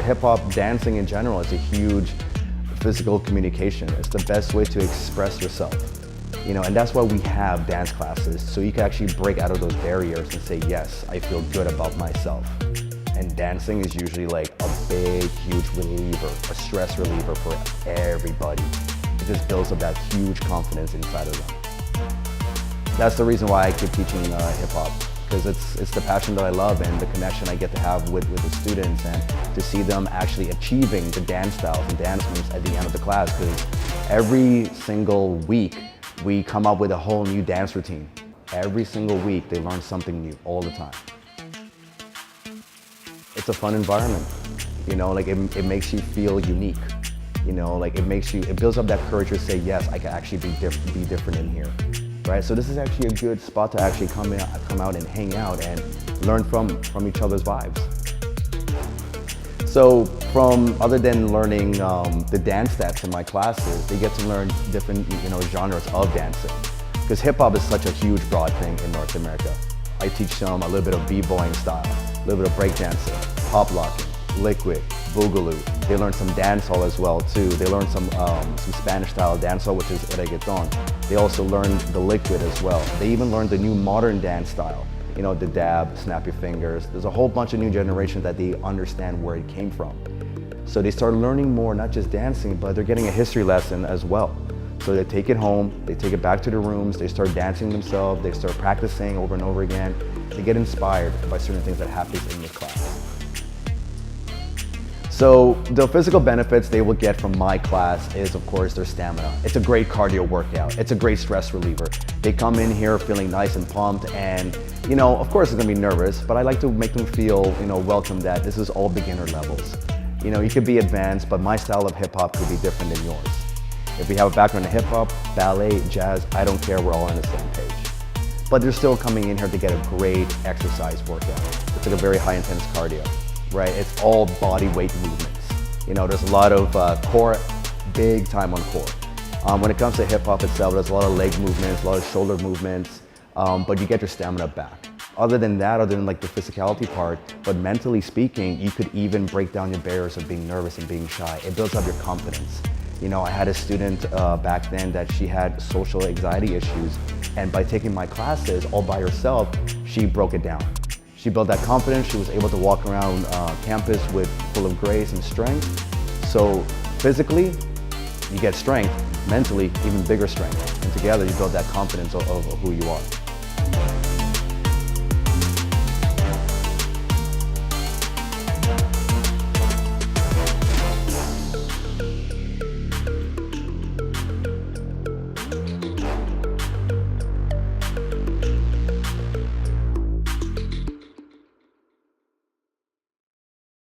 Hip-hop dancing in general is a huge physical communication. It's the best way to express yourself. And that's why we have dance classes, so you can actually break out of those barriers and say, yes, I feel good about myself. And dancing is usually like a big, huge reliever, a stress reliever for everybody. It just builds up that huge confidence inside of them. That's the reason why I keep teaching hip-hop, because it's the passion that I love and the connection I get to have with the students, and to see them actually achieving the dance styles and dance moves at the end of the class, because every single week we come up with a whole new dance routine. Every single week they learn something new all the time. It's a fun environment, it makes you feel unique. It builds up that courage to say, yes, I can actually be different in here. Right? So this is actually a good spot to actually come out and hang out and learn from each other's vibes. So other than learning the dance steps in my classes, they get to learn different genres of dancing. Because hip hop is such a huge, broad thing in North America. I teach them a little bit of b-boying style, a little bit of breakdancing, pop locking, liquid, boogaloo. They learn some dancehall as well too. They learn some Spanish style dancehall, which is reggaeton. They also learn the liquid as well. They even learn the new modern dance style. The dab, snap your fingers. There's a whole bunch of new generations that they understand where it came from. So they start learning more, not just dancing, but they're getting a history lesson as well. So they take it home, they take it back to their rooms, they start dancing themselves, they start practicing over and over again. They get inspired by certain things that happens in this class. So the physical benefits they will get from my class is, of course, their stamina. It's a great cardio workout. It's a great stress reliever. They come in here feeling nice and pumped, and of course it's gonna be nervous, but I like to make them feel welcome, that this is all beginner levels. You could be advanced, but my style of hip hop could be different than yours. If we have a background in hip hop, ballet, jazz, I don't care, we're all on the same page. But they're still coming in here to get a great exercise workout. It's like a very high intense cardio. Right, it's all body weight movements. There's a lot of core, big time on core. When it comes to hip hop itself, there's a lot of leg movements, a lot of shoulder movements, but you get your stamina back. Other than like the physicality part, but mentally speaking, you could even break down your barriers of being nervous and being shy. It builds up your confidence. I had a student back then that she had social anxiety issues, and by taking my classes all by herself, she broke it down. She built that confidence. She was able to walk around campus full of grace and strength. So physically, you get strength. Mentally, even bigger strength. And together, you build that confidence of who you are.